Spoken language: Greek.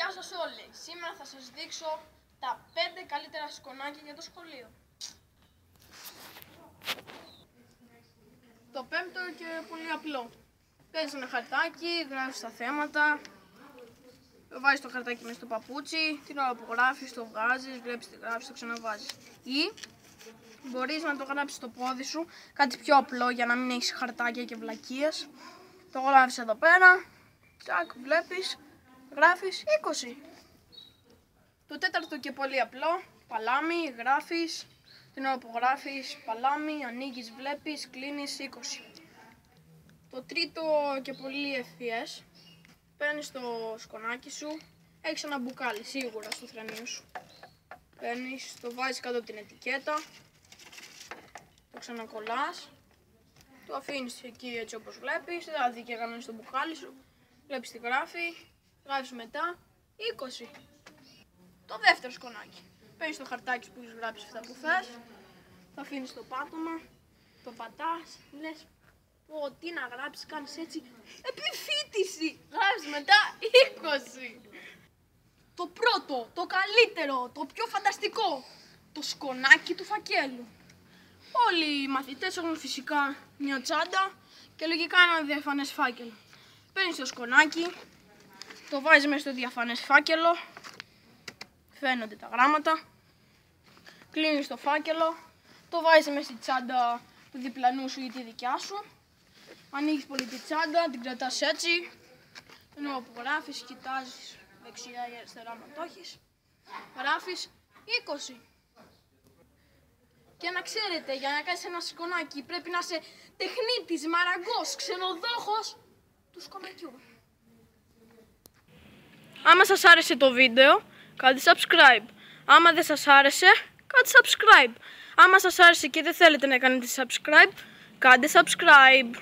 Γεια σας όλοι! Σήμερα θα σας δείξω τα 5 καλύτερα σκονάκια για το σχολείο. Το πέμπτο και πολύ απλό. Παίρνεις ένα χαρτάκι, γράφεις τα θέματα, βάζεις το χαρτάκι μέσα στο παπούτσι, την ώρα που γράφεις το βγάζεις, βλέπεις τι γράφεις, το ξαναβάζεις. Ή μπορείς να το γράψεις στο πόδι σου, κάτι πιο απλό για να μην έχεις χαρτάκια και βλακίες. Το γράφεις εδώ πέρα, τσακ, βλέπεις, γράφεις 20. Το τέταρτο και πολύ απλό, παλάμι, γράφεις, την ώρα που γράφεις παλάμι, ανοίγεις, βλέπεις, κλείνεις 20. Το τρίτο και πολύ ευφυές, παίρνεις το σκονάκι σου, έχεις ένα μπουκάλι σίγουρα στο θρανίο σου. Παίρνεις, το βάζεις κάτω από την ετικέτα, το ξανακολλάς, το αφήνεις εκεί έτσι όπως βλέπεις, δηλαδή και κανένα στο μπουκάλι σου, βλέπεις τι γράφει, γράφεις μετά 20. Το δεύτερο σκονάκι, παίρνεις το χαρτάκι που έχεις γράψει αυτά που θες, το αφήνεις στο πάτωμα, το πατάς, λες πω τι να γράψεις, κάνεις έτσι, επιφύτηση, γράφεις μετά 20. Το πρώτο, το καλύτερο, το πιο φανταστικό, το σκονάκι του φακέλου. Όλοι οι μαθητές έχουν φυσικά μια τσάντα και λογικά ένα διαφανές φάκελο. Παίρνεις το σκονάκι, το βάζεις μέσα στο διαφανές φάκελο, φαίνονται τα γράμματα, κλείνεις το φάκελο, το βάζεις μέσα στη τσάντα του διπλανού σου ή τη δικιά σου, ανοίγεις πολύ τη τσάντα, την κρατάς έτσι, ενώ που γράφεις κοιτάζεις δεξιά ή αριστερά αν το έχεις, γράφεις 20. Και να ξέρετε, για να κάνεις ένα σκονάκι πρέπει να είσαι τεχνίτης, μαραγκός, ξενοδόχος του σκονακιού. Άμα σας άρεσε το βίντεο, κάντε subscribe. Άμα δεν σας άρεσε, κάντε subscribe. Άμα σας άρεσε και δεν θέλετε να κάνετε subscribe, κάντε subscribe.